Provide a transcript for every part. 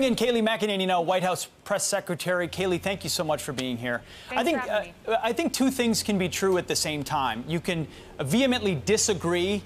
And Kayleigh McEnany, White House press secretary. Kayleigh, thank you so much for being here. I think two things can be true at the same time. You can vehemently disagree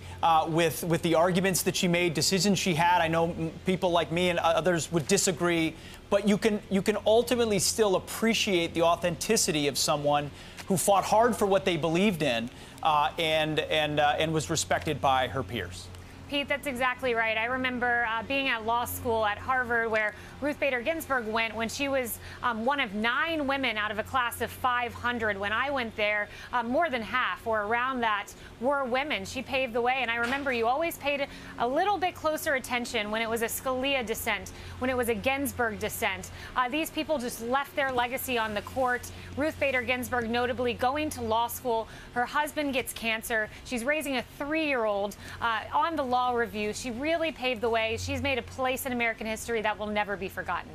with the arguments that she made, decisions she had. I know people like me and others would disagree, but you can ultimately still appreciate the authenticity of someone who fought hard for what they believed in and was respected by her peers. Pete, that's exactly right. I remember being at law school at Harvard where Ruth Bader Ginsburg went when she was one of 9 women out of a class of 500. When I went there, more than half or around that were women. She paved the way. And I remember you always paid a little bit closer attention when it was a Scalia dissent, when it was a Ginsburg dissent. These people just left their legacy on the court. Ruth Bader Ginsburg notably going to law school. Her husband gets cancer. She's raising a 3-year-old on the law review. She really paved the way. She's made a place in American history that will never be forgotten.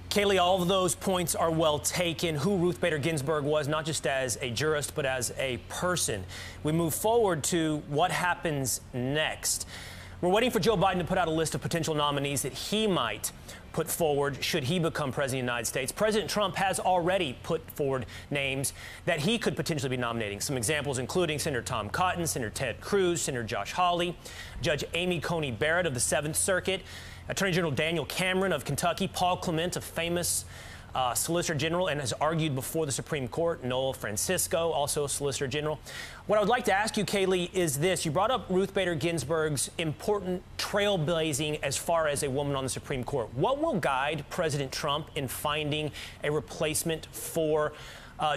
Kayleigh, all of those points are well taken. Who Ruth Bader Ginsburg was, not just as a jurist, but as a person. We move forward to what happens next. We're waiting for Joe Biden to put out a list of potential nominees that he might put forward should he become president of the United States. President Trump has already put forward names that he could potentially be nominating. Some examples including Senator Tom Cotton, Senator Ted Cruz, Senator Josh Hawley, Judge Amy Coney Barrett of the 7th Circuit, Attorney General Daniel Cameron of Kentucky, Paul Clement, a famous Solicitor General and has argued before the Supreme Court, Noel Francisco, also a Solicitor General. What I would like to ask you, Kayleigh, is this. You brought up Ruth Bader Ginsburg's important trailblazing as far as a woman on the Supreme Court. What will guide President Trump in finding a replacement for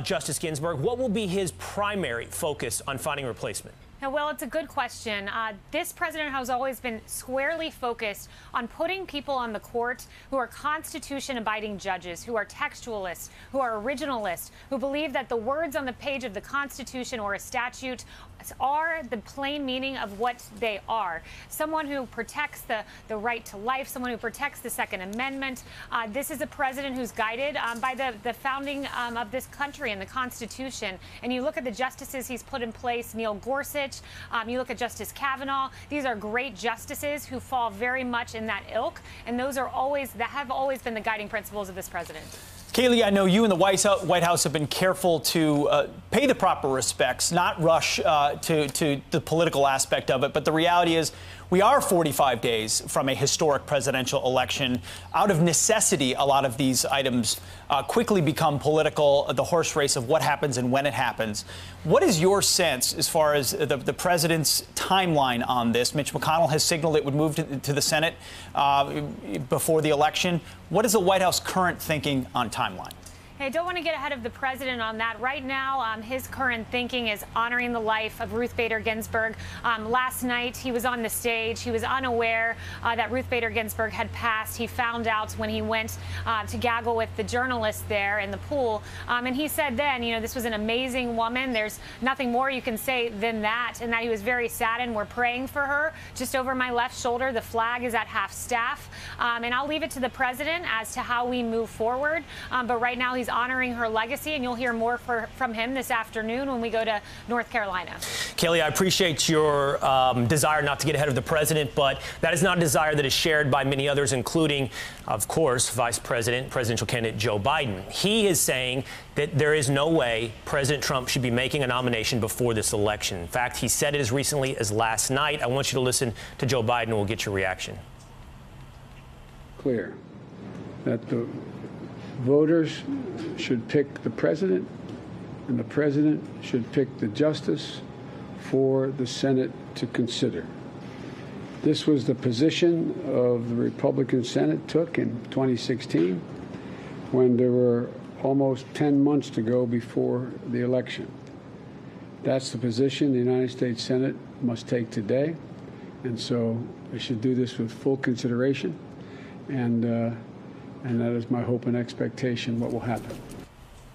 Justice Ginsburg? What will be his primary focus on finding a replacement? Well, it's a good question. This president has always been squarely focused on putting people on the court who are Constitution-abiding judges, who are textualists, who are originalists, who believe that the words on the page of the Constitution or a statute are the plain meaning of what they are. Someone who protects the right to life, someone who protects the Second Amendment. This is a president who's guided by the founding of this country and the Constitution. And you look at the justices he's put in place, Neil Gorsuch, you look at Justice Kavanaugh. These are great justices who fall very much in that ilk, and those are have always been the guiding principles of this president. Kayleigh, I know you and the White House have been careful to pay the proper respects, not rush to the political aspect of it. But the reality is we are 45 days from a historic presidential election. Out of necessity, a lot of these items quickly become political, the horse race of what happens and when it happens. What is your sense as far as the president's timeline on this? Mitch McConnell has signaled it would move to the Senate before the election. What is the White House current thinking on timeline? I don't want to get ahead of the president on that. Right now, his current thinking is honoring the life of Ruth Bader Ginsburg. Last night, he was on the stage. He was unaware that Ruth Bader Ginsburg had passed. He found out when he went to gaggle with the journalist there in the pool. And he said then, this was an amazing woman. There's nothing more you can say than that. And that he was very saddened. We're praying for her. Just over my left shoulder, the flag is at half staff. And I'll leave it to the president as to how we move forward. But right now, he's honoring her legacy, and you'll hear more from him this afternoon when we go to North Carolina. Kayleigh, I appreciate your desire not to get ahead of the president, but that is not a desire that is shared by many others, including, of course, presidential candidate Joe Biden. He is saying that there is no way President Trump should be making a nomination before this election. In fact, he said it as recently as last night. I want you to listen to Joe Biden, and we'll get your reaction. Clear that the voters should pick the president, and the president should pick the justice for the Senate to consider. This was the position of the Republican Senate took in 2016 when there were almost 10 months to go before the election. That's the position the United States Senate must take today, and so they should do this with full consideration, and that is my hope and expectation what will happen.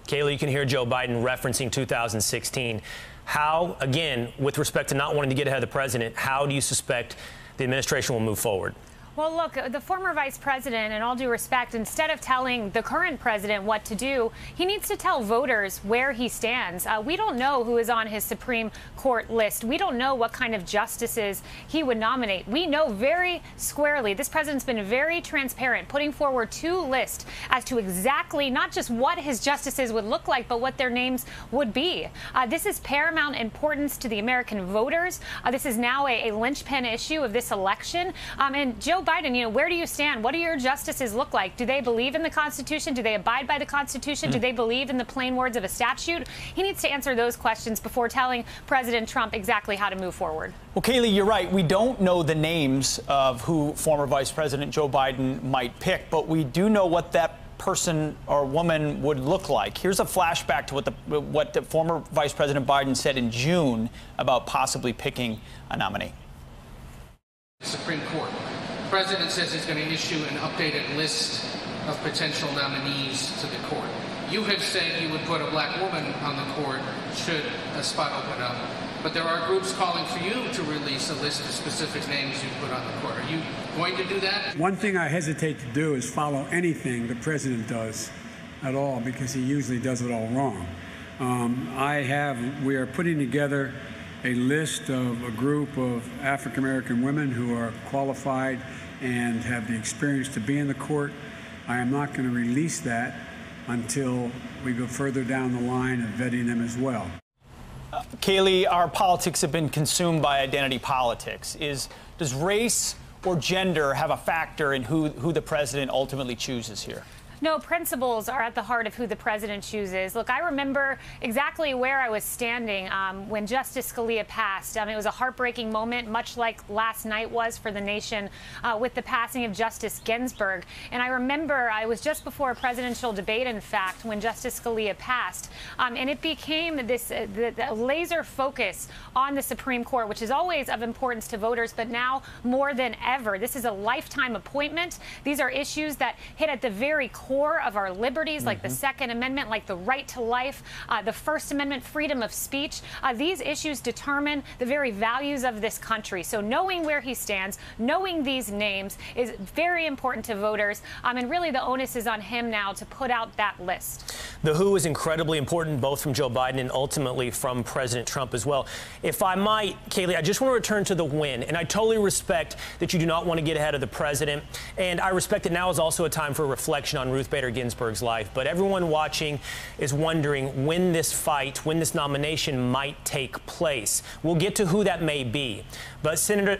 Kayleigh, you can hear Joe Biden referencing 2016. How, again, with respect to not wanting to get ahead of the president, how do you suspect the administration will move forward? Well, look, the former vice president, in all due respect, instead of telling the current president what to do, he needs to tell voters where he stands. We don't know who is on his Supreme Court list. We don't know what kind of justices he would nominate. We know very squarely this president's been very transparent, putting forward two lists as to exactly not just what his justices would look like, but what their names would be. This is paramount importance to the American voters. This is now a linchpin issue of this election. And Joe Biden, where do you stand? What do your justices look like? Do they believe in the Constitution? Do they abide by the Constitution? Do they believe in the plain words of a statute? He needs to answer those questions before telling President Trump exactly how to move forward. Well, Kayleigh, you're right. We don't know the names of who former Vice President Joe Biden might pick, but we do know what that person or woman would look like. Here's a flashback to what the former Vice President Biden said in June about possibly picking a nominee. Supreme Court. The president says he's going to issue an updated list of potential nominees to the court. You have said you would put a black woman on the court should a spot open up, but there are groups calling for you to release a list of specific names you put on the court. Are you going to do that? One thing I hesitate to do is follow anything the president does at all, because he usually does it all wrong. We are putting together a list of a group of African-American women who are qualified and have the experience to be in the court. I am not going to release that until we go further down the line of vetting them as well. Kayleigh, our politics have been consumed by identity politics. Does race or gender have a factor in who the president ultimately chooses here? No, principles are at the heart of who the president chooses. Look, I remember exactly where I was standing when Justice Scalia passed. It was a heartbreaking moment, much like last night was for the nation with the passing of Justice Ginsburg. And I remember I was just before a presidential debate, in fact, when Justice Scalia passed. And it became this the laser focus on the Supreme Court, which is always of importance to voters, but now more than ever. This is a lifetime appointment. These are issues that hit at the very core of our liberties, like the Second Amendment, like the right to life, the First Amendment, freedom of speech. These issues determine the very values of this country. So knowing where he stands, knowing these names is very important to voters. And really the onus is on him now to put out that list. The who is incredibly important, both from Joe Biden and ultimately from President Trump as well. If I might, Kayleigh, I just want to return to the when. And I totally respect that you do not want to get ahead of the president. And I respect that now is also a time for reflection on Ruth Bader Ginsburg's life. But everyone watching is wondering when this fight, when this nomination might take place. We'll get to who that may be. But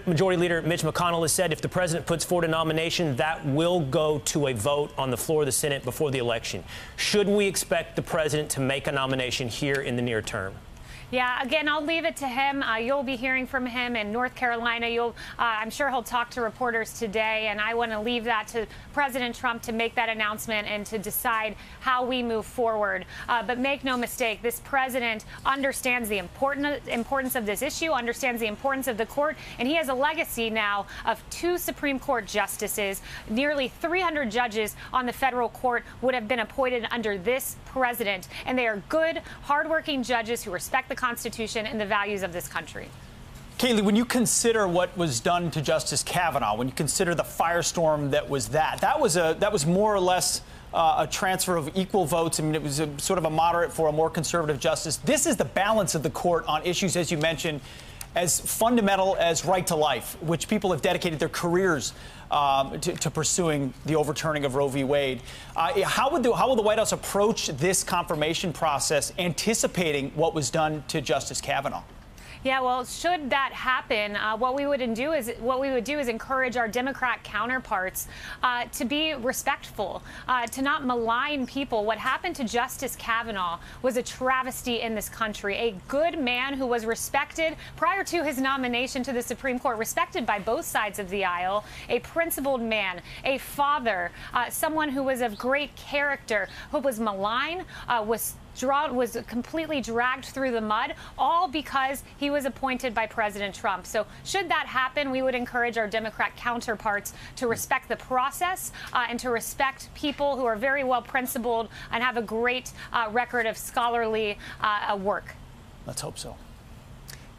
Majority Leader Mitch McConnell has said if the president puts forward a nomination, that will go to a vote on the floor of the Senate before the election. Should we expect the president to make a nomination here in the near term? Yeah, again, I'll leave it to him. You'll be hearing from him in North Carolina. I'm sure he'll talk to reporters today, and I want to leave that to President Trump to make that announcement and to decide how we move forward. But make no mistake, this president understands the importance of this issue, understands the importance of the court, and he has a legacy now of 2 Supreme Court justices. Nearly 300 judges on the federal court would have been appointed under this president, and they are good, hardworking judges who respect the Constitution and the values of this country. Kayleigh, when you consider what was done to Justice Kavanaugh, when you consider the firestorm that was more or less a transfer of equal votes. I mean, it was sort of a moderate for a more conservative justice. This is the balance of the court on issues, as you mentioned, as fundamental as right to life, which people have dedicated their careers to pursuing the overturning of Roe v. Wade. How will the White House approach this confirmation process, anticipating what was done to Justice Kavanaugh? Yeah, well, should that happen, what we would do is encourage our Democrat counterparts to be respectful, to not malign people. What happened to Justice Kavanaugh was a travesty in this country. A good man who was respected prior to his nomination to the Supreme Court, respected by both sides of the aisle, a principled man, a father, someone who was of great character, who was maligned, was completely dragged through the mud, all because he was appointed by President Trump. So should that happen, we would encourage our Democrat counterparts to respect the process and to respect people who are very well principled and have a great record of scholarly work. Let's hope so.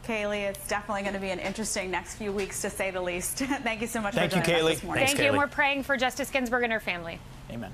Kayleigh, it's definitely going to be an interesting next few weeks, to say the least. Thank you so much Thank for you, joining Kayleigh. us this morning. Thank you, and we're praying for Justice Ginsburg and her family. Amen.